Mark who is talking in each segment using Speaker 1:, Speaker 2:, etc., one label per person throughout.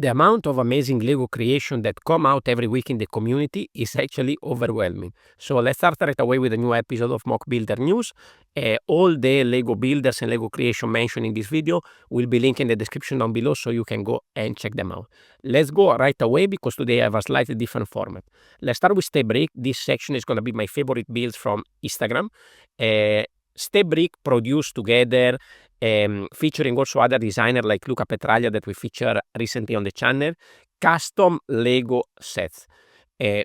Speaker 1: The amount of amazing Lego creation that come out every week in the community is actually overwhelming. So let's start right away with a new episode of Mock Builder News. All the Lego builders and Lego creation mentioned in this video will be linked in the description down below, so you can go and check them out. Let's go right away because today I have a slightly different format. Let's start with Step Brick. This section is going to be my favorite builds from Instagram. Step Brick produced together, featuring also other designers like Luca Petraglia that we featured recently on the channel, custom Lego sets.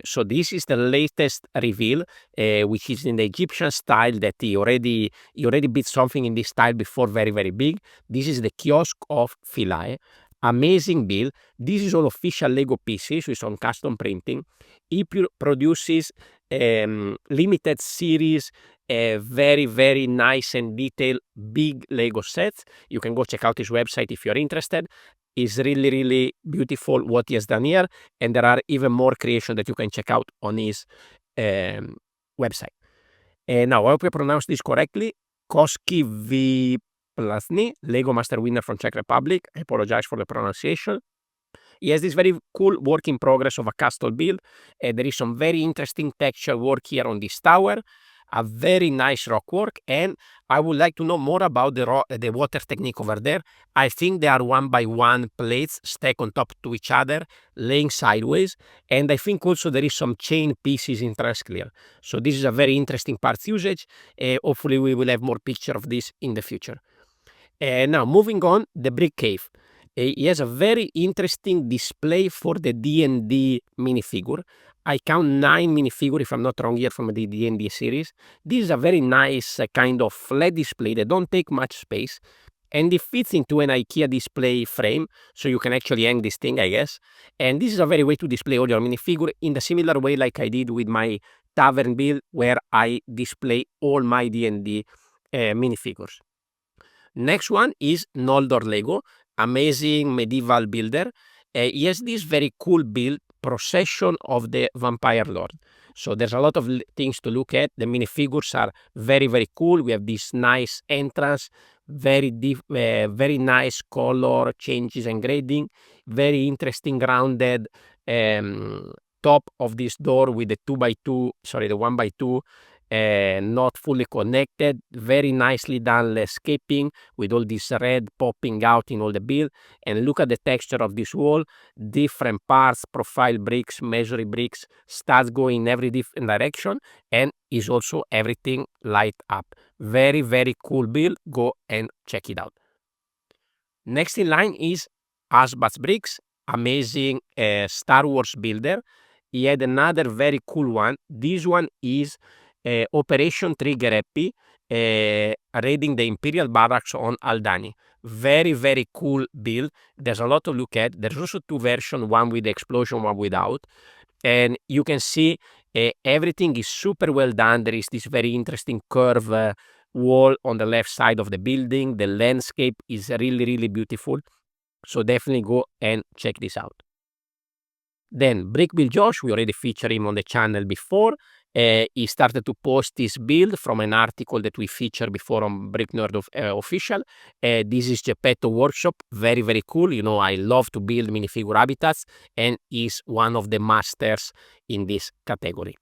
Speaker 1: So this is the latest reveal, which is in the Egyptian style that he already built something in this style before, very, very big. This is the Kiosk of Philae. Amazing build. This is all official Lego pieces with some custom printing. He produces limited series, very, very nice and detailed big Lego sets. You can go check out his website if you're interested. It's really, really beautiful what he has done here, and there are even more creation that you can check out on his website. Now, I hope I pronounced this correctly. Koski Viplasny, Lego Master winner from Czech Republic. I apologize for the pronunciation. He has this very cool work in progress of a custom build. There is some very interesting texture work here on this tower, a very nice rock work, and I would like to know more about the water technique over there. I think they are 1x1 plates stacked on top to each other, laying sideways, and I think also there is some chain pieces in Transclear. So this is a very interesting parts usage. Hopefully we will have more picture of this in the future. Now moving on, the Brick Cave. He has a very interesting display for the D&D minifigure. I count 9 minifigure, if I'm not wrong, here from the D&D series. This is a very nice kind of flat display. They don't take much space, and it fits into an IKEA display frame, so you can actually hang this thing, I guess. And this is a very way to display all your minifigure in the similar way like I did with my tavern build, where I display all my D&D minifigures. Next one is Noldor Lego, amazing medieval builder. He has this very cool build, Procession of the Vampire Lord. So there's a lot of things to look at. The minifigures are very, very cool. We have this nice entrance, very nice color changes and grading, very interesting rounded top of this door with the 1x2, not fully connected, very nicely done landscaping with all this red popping out in all the build. And look at the texture of this wall, different parts, profile bricks, measuring bricks, studs going in every different direction, and is also everything light up. Very, very cool build. Go and check it out. Next in line is Asbats Bricks, amazing Star Wars builder. He had another very cool one. This one is Operation Trigger Happy, raiding the Imperial Barracks on Aldhani. Very, very cool build. There's a lot to look at. There's also 2 versions, one with the explosion, one without. And you can see everything is super well done. There is this very interesting curve wall on the left side of the building. The landscape is really, really beautiful. So definitely go and check this out. Then Brick Build Josh, we already featured him on the channel before. He started to post this build from an article that we featured before on Brick Nerd Official. This is Geppetto Workshop, very, very cool. You know, I love to build minifigure habitats, and is one of the masters in this category.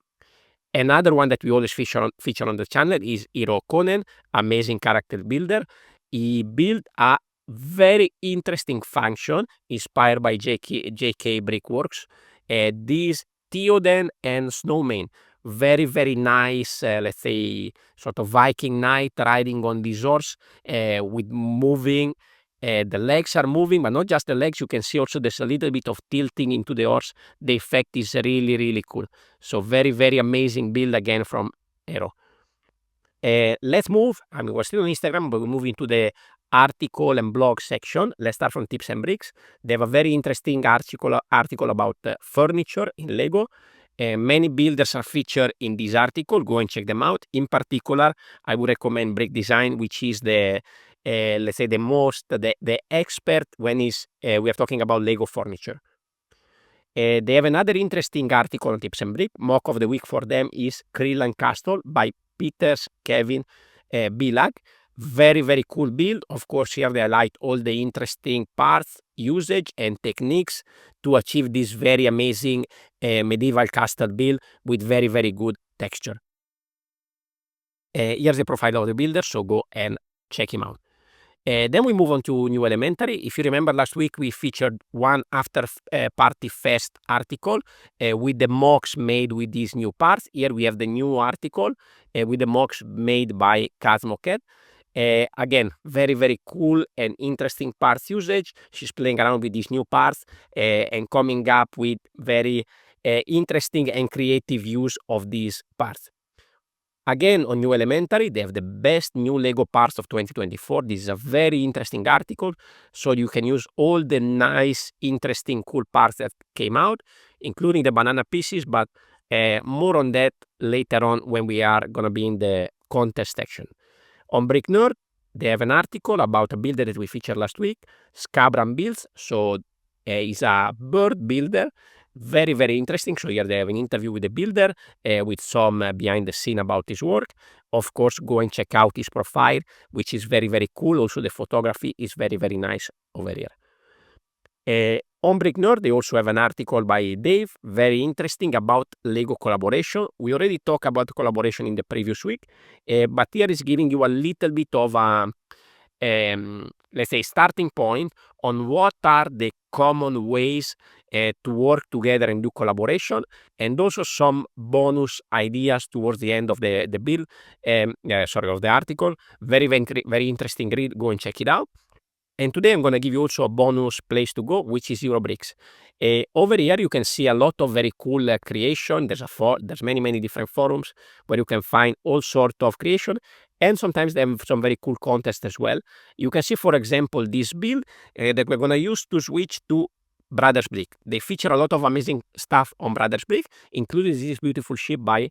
Speaker 1: Another one that we always feature on the channel is Hiro Konen, amazing character builder. He built a very interesting function inspired by JK Brickworks. This Theoden and Snowman. Very, very nice, let's say, sort of Viking knight riding on this horse with moving. The legs are moving, but not just the legs. You can see also there's a little bit of tilting into the horse. The effect is really, really cool. So very, very amazing build again from Hero. Let's move. I mean, we're still on Instagram, but we're moving to the article and blog section. Let's start from Tips and Bricks. They have a very interesting article about furniture in Lego. Many builders are featured in this article. Go and check them out. In particular, I would recommend Brick Design, which is the let's say the expert when we are talking about Lego furniture. They have another interesting article on Tips and Brick. Mock of the week for them is Krill and Castle by Peters Kevin Bilag. Very, very cool build. Of course, here they highlight all the interesting parts, usage, and techniques to achieve this very amazing medieval castle build with very, very good texture. Here's the profile of the builder, so go and check him out. Then we move on to New Elementary. If you remember last week, we featured one after Party Fest article with the mocks made with these new parts. Here we have the new article with the mocks made by Kazmoket. Again, very, very cool and interesting parts usage. She's playing around with these new parts and coming up with very interesting and creative use of these parts. Again, on New Elementary, they have the best new Lego parts of 2024. This is a very interesting article, so you can use all the nice, interesting, cool parts that came out, including the banana pieces, but more on that later on when we are going to be in the contest section. On Brick Nerd, they have an article about a builder that we featured last week, Scabran Builds. So he's a bird builder. Very, very interesting. So here they have an interview with the builder with some behind the scene about his work. Of course, go and check out his profile, which is very, very cool. Also, the photography is very, very nice over here. On Brick Nerd, they also have an article by Dave, very interesting, about Lego collaboration. We already talked about collaboration in the previous week, but here is giving you a little bit of a, let's say, starting point on what are the common ways to work together and do collaboration, and also some bonus ideas towards the end of the build, of the article. Very, very, very interesting read. Go and check it out. And today I'm going to give you also a bonus place to go, which is Eurobricks. Over here you can see a lot of very cool creation. There's many different forums where you can find all sorts of creation, and sometimes they have some very cool contests as well. You can see, for example, this build that we're going to use to switch to Brothers Brick. They feature a lot of amazing stuff on Brothers Brick, including this beautiful ship by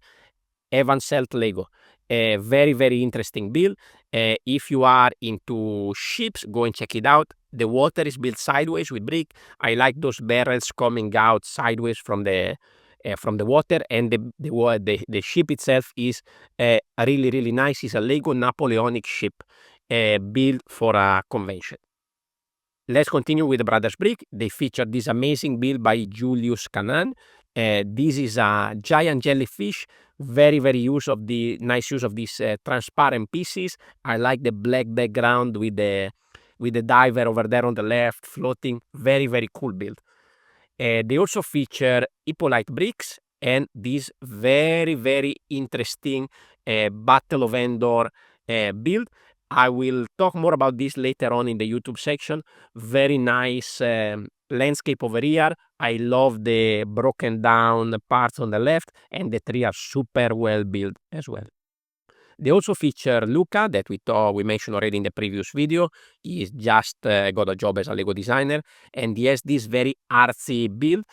Speaker 1: Evan Selt Lego. A very, very interesting build. If you are into ships, go and check it out. The water is built sideways with brick. I like those barrels coming out sideways from the water, and the ship itself is really, really nice. It's a Lego Napoleonic ship built for a convention. Let's continue with the Brothers Brick. They feature this amazing build by Julius Canan. This is a giant jellyfish. Very, very nice use of these transparent pieces. I like the black background with the diver over there on the left floating. Very, very cool build. They also feature Hippolyte bricks and this very, very interesting Battle of Endor build. I will talk more about this later on in the YouTube section. Very nice landscape over here. I love the broken down parts on the left, and the tree are super well built as well. They also feature Luca, that we mentioned already in the previous video. He's just got a job as a Lego designer, and he has this very artsy build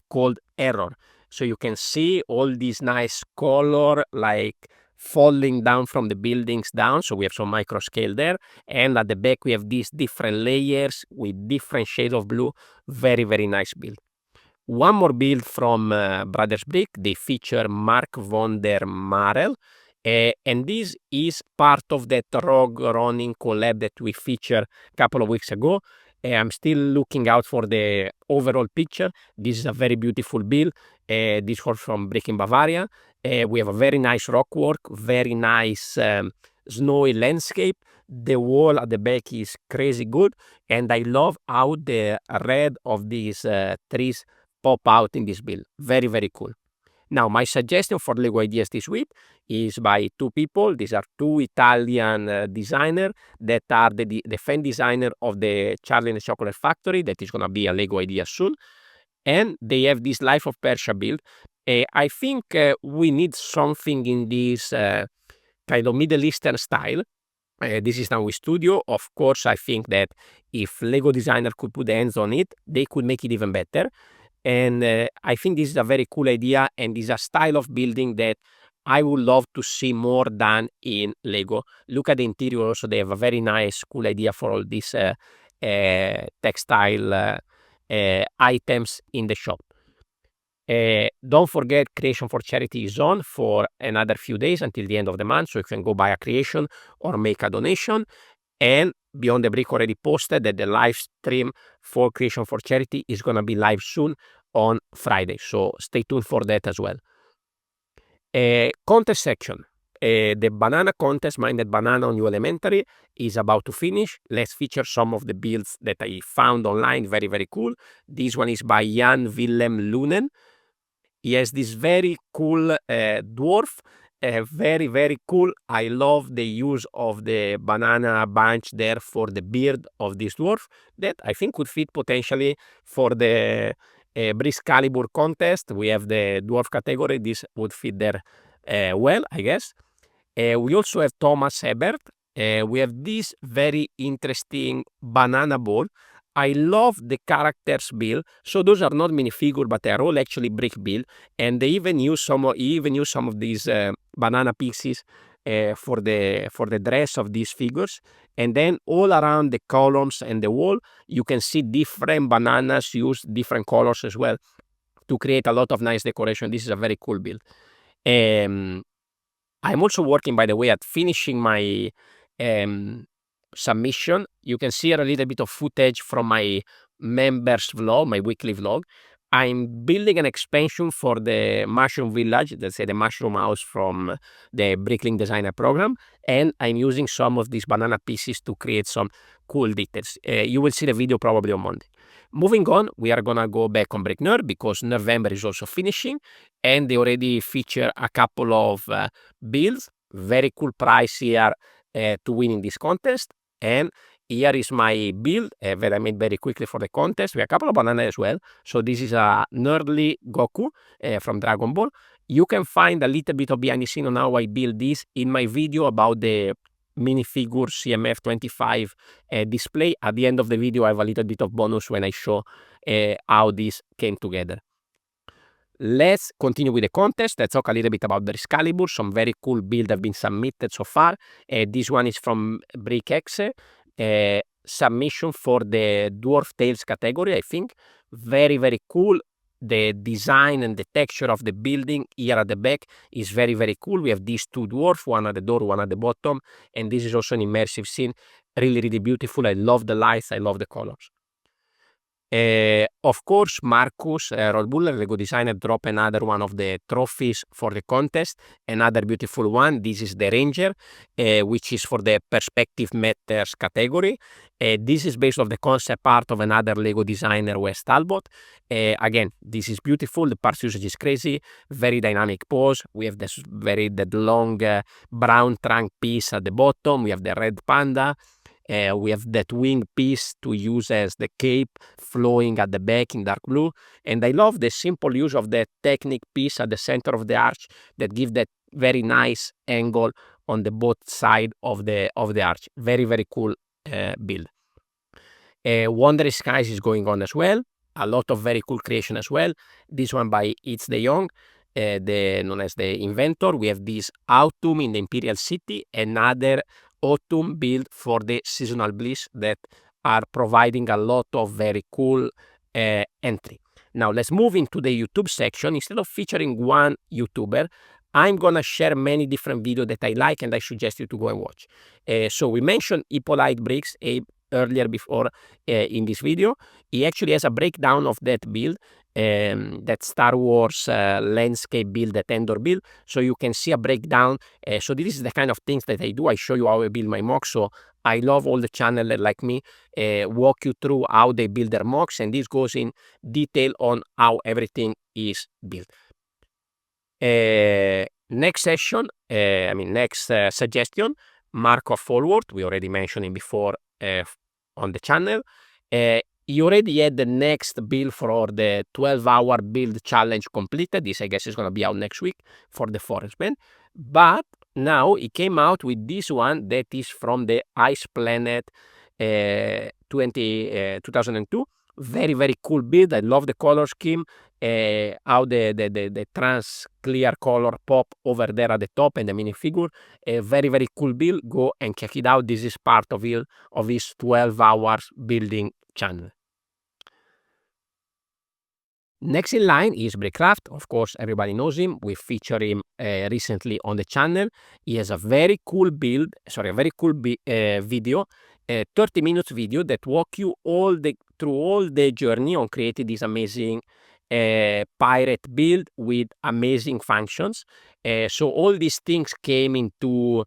Speaker 1: called Error. So you can see all these nice color, like falling down from the buildings down. So we have some micro scale there, and at the back we have these different layers with different shades of blue. Very, very nice build. One more build from Brothers Brick. They feature Mark von der Marel, and this is part of that Rogue Running collab that we featured a couple of weeks ago. I'm still looking out for the overall picture. This is a very beautiful build. This was from Brick in Bavaria. We have a very nice rock work, very nice snowy landscape. The wall at the back is crazy good, and I love how the red of these trees pop out in this build. Very, very cool. Now, my suggestion for Lego ideas this week is by two people. These are two Italian designers that are the fan designer of the Charlie and the Chocolate Factory, that is going to be a Lego idea soon. And they have this Life of Persia build. I think we need something in this kind of Middle Eastern style. This is now with Studio. Of course, I think that if Lego designer could put hands on it, they could make it even better. And I think this is a very cool idea, and is a style of building that I would love to see more done in Lego. Look at the interior also. They have a very nice, cool idea for all these textile items in the shop. Don't forget, Creation for Charity is on for another few days until the end of the month, so you can go buy a creation or make a donation. And Beyond the Brick already posted that the live stream for Creation for Charity is going to be live soon on Friday, so stay tuned for that as well. Contest section. The banana contest, Minded Banana on New Elementary, is about to finish. Let's feature some of the builds that I found online. Very, very cool. This one is by Jan Willem Lunen. He has this very cool dwarf. Very, very cool. I love the use of the banana bunch there for the beard of this dwarf that I think could fit potentially for the Briscalibur contest. We have the dwarf category. This would fit there well, I guess. We also have Thomas Hebert. We have this very interesting banana ball. I love the characters build. So those are not minifigure, but they are all actually brick build. And they even use some of these banana pieces for the dress of these figures. And then all around the columns and the wall, you can see different bananas use different colors as well to create a lot of nice decoration. This is a very cool build. I'm also working, by the way, at finishing my submission. You can see a little bit of footage from my members vlog, my weekly vlog. I'm building an expansion for the Mushroom Village, let's say the mushroom house from the Bricklink Designer program, and I'm using some of these banana pieces to create some cool details. You will see the video probably on Monday. Moving on, we are gonna go back on Brick Nerd because November is also finishing, and they already feature a couple of builds. Very cool price here to winning this contest. And here is my build that I made very quickly for the contest. We have a couple of bananas as well. So this is a Nerdly Goku from Dragon Ball. You can find a little bit of behind the scene on how I build this in my video about the minifigure CMF25 display. At the end of the video, I have a little bit of bonus when I show how this came together. Let's continue with the contest. Let's talk a little bit about the Briscalibur. Some very cool builds have been submitted so far. This one is from BrickX. Submission for the Dwarf Tales category, I think. Very, very cool. The design and the texture of the building here at the back is very, very cool. We have these two dwarfs, one at the door, one at the bottom. And this is also an immersive scene. Really, really beautiful. I love the lights. I love the colors. Of course, Marcus Rothbuller, Lego designer, dropped another one of the trophies for the contest. Another beautiful one. This is the Ranger, which is for the Perspective Matters category. This is based on the concept art of another Lego designer, Wes Talbot. Again, this is beautiful. The parts usage is crazy. Very dynamic pose. We have that long brown trunk piece at the bottom. We have the red panda. We have that wing piece to use as the cape flowing at the back in dark blue. And I love the simple use of that Technic piece at the center of the arch that gives that very nice angle on the both side of the arch. Very, very cool build. Wandering Skies is going on as well. A lot of very cool creation as well. This one by It's De Jong, known as the inventor. We have this Autumn in the Imperial City, another autumn build for the Seasonal Bliss that are providing a lot of very cool entry. Now let's move into the YouTube section. Instead of featuring one YouTuber, I'm gonna share many different videos that I like and I suggest you to go and watch. So we mentioned Hippolyte Bricks earlier before in this video. He actually has a breakdown of that build, that Star Wars landscape build, that Endor build, so you can see a breakdown. So this is the kind of things that I do. I show you how I build my MOCs. So I love all the channel that, like me, walk you through how they build their MOCs, and this goes in detail on how everything is built. Next session, next suggestion, Marco Forward. We already mentioned him before on the channel. He already had the next build for the 12-hour build challenge completed. This, I guess, is going to be out next week for the Forest Band. But now he came out with this one that is from the Ice Planet 2002. Very, very cool build. I love the color scheme. How the trans clear color pop over there at the top and the minifigure. A very, very cool build. Go and check it out. This is part of his 12 hours building channel. Next in line is Brickcraft. Of course, everybody knows him. We featured him recently on the channel. He has a very cool video, a 30 minutes video that walk you through all the journey on creating this amazing pirate build with amazing functions. So all these things came into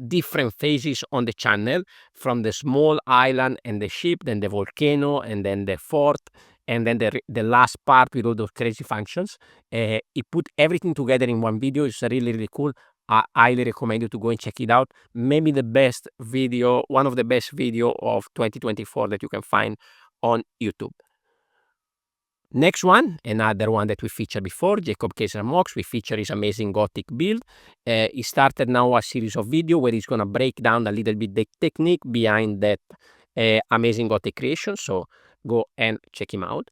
Speaker 1: different phases on the channel, from the small island and the ship, then the volcano, and then the fort, and then the last part with all those crazy functions. He put everything together in one video. It's really, really cool. I highly recommend you to go and check it out. Maybe the best video, one of the best video of 2024 that you can find on YouTube. Next one, another one that we featured before, Jacob Kaiser Mox. We feature his amazing Gothic build. He started now a series of video where he's gonna break down a little bit the technique behind that amazing Gothic creation. So go and check him out.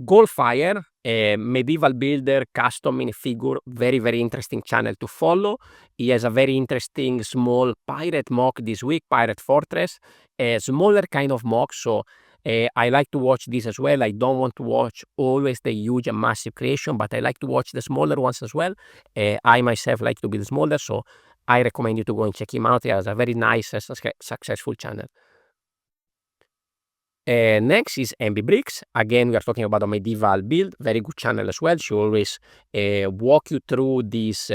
Speaker 1: Goldfire, a medieval builder, custom minifigure, very, very interesting channel to follow. He has a very interesting small pirate mock this week, Pirate Fortress, a smaller kind of mock. So I like to watch this as well. I don't want to watch always the huge and massive creation, but I like to watch the smaller ones as well. I myself like to build smaller, so I recommend you to go and check him out. He has a very nice, successful channel. Next is MB Bricks. Again, we are talking about a medieval build. Very good channel as well. She always walk you through this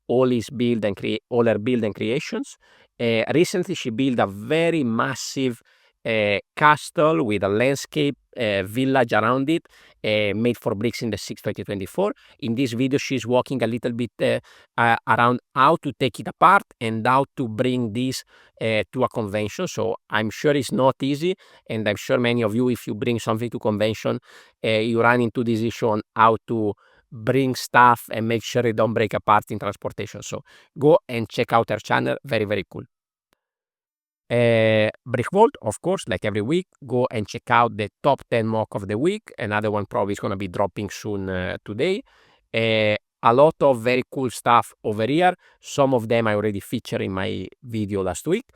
Speaker 1: all his build and all her build and creations. Recently, she built a very massive castle with a landscape village around it, made for Bricks in the 6th 2024. In this video, she's walking a little bit around how to take it apart and how to bring this to a convention. So I'm sure it's not easy, and I'm sure many of you, if you bring something to convention, you run into this issue on how to bring stuff and make sure it don't break apart in transportation. So go and check out her channel. Very, very cool. Brick Vault, of course, like every week, go and check out the top 10 mock of the week. Another one probably is going to be dropping soon today. A lot of very cool stuff over here. Some of them I already featured in my video last week.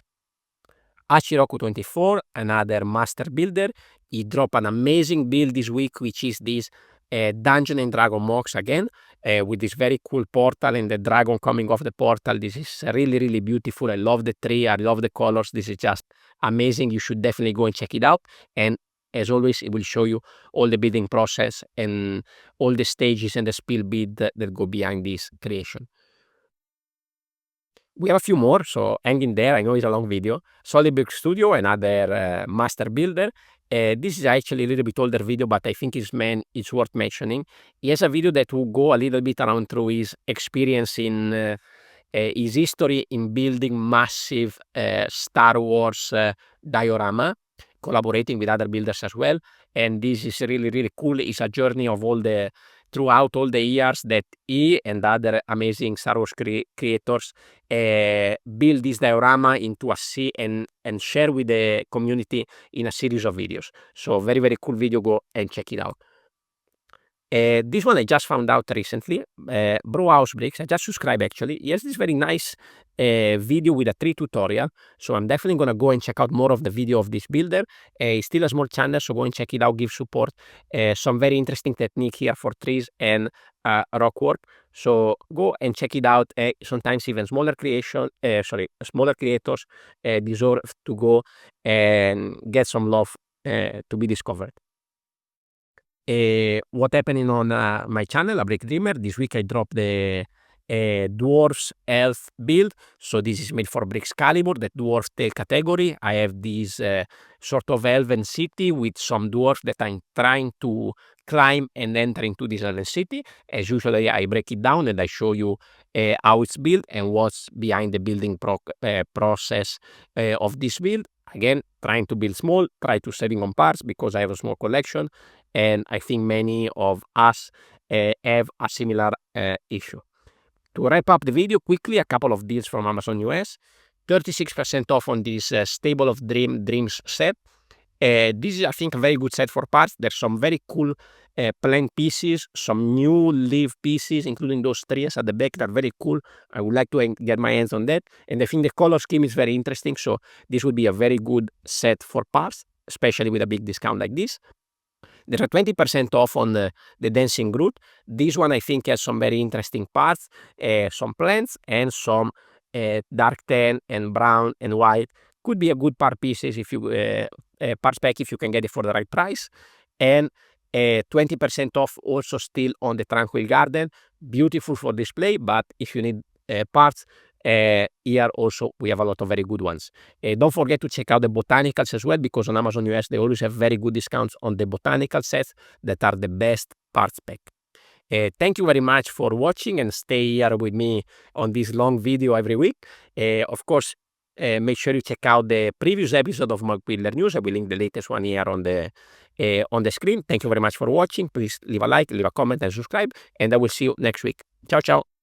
Speaker 1: Achiroku24, another master builder. He dropped an amazing build this week, which is this Dungeon and Dragon mocks again, with this very cool portal and the dragon coming off the portal. This is really, really beautiful. I love the tree. I love the colors. This is just amazing. You should definitely go and check it out. And as always, it will show you all the building process and all the stages and the spill bid that go behind this creation. We have a few more, so hang in there. I know it's a long video. Solid Brick Studio, another master builder. This is actually a little bit older video, but I think it's worth mentioning. He has a video that will go a little bit around through his experience in his history in building massive Star Wars diorama, collaborating with other builders as well. And this is really, really cool. It's a journey of throughout all the years that he and other amazing Star Wars creators build this diorama into a and share with the community in a series of videos. So very, very cool video. Go and check it out. This one I just found out recently, Brewhouse Bricks. I just subscribed actually. He has this very nice video with a tree tutorial. So I'm definitely gonna go and check out more of the video of this builder. It's still a small channel, so go and check it out, give support. Some very interesting technique here for trees and rock work. So go and check it out. Sometimes even smaller creators deserve to go and get some love to be discovered. What happening on my channel, A Brick Dreamer. This week I dropped the Dwarfs Elf build. So this is made for Brickscalibur, the Dwarf Tale category. I have this sort of elven city with some dwarfs that I'm trying to climb and enter into this elven city. As usually, I break it down and I show you how it's built and what's behind the building process of this build. Again, trying to build small, try to saving on parts because I have a small collection, and I think many of us have a similar issue. To wrap up the video quickly, a couple of deals from Amazon US. 36% off on this Stable of Dreams set. This is, I think, a very good set for parts. There's some very cool plain pieces, some new leaf pieces, including those trees at the back that are very cool. I would like to get my hands on that. And I think the color scheme is very interesting. So this would be a very good set for parts, especially with a big discount like this. There are 20% off on the Dancing Groot. This one I think has some very interesting parts, some plants and some dark tan and brown and white. Could be a good part pieces if you part spec if you can get it for the right price. And 20% off also still on the Tranquil Garden. Beautiful for display, but if you need parts, here also we have a lot of very good ones. Don't forget to check out the botanicals as well, because on Amazon US they always have very good discounts on the botanical sets that are the best part spec. Thank you very much for watching and stay here with me on this long video every week. Of course, make sure you check out the previous episode of Mock Builder News. I will link the latest one here on the screen. Thank you very much for watching. Please leave a like, leave a comment and subscribe, and I will see you next week. Ciao, ciao.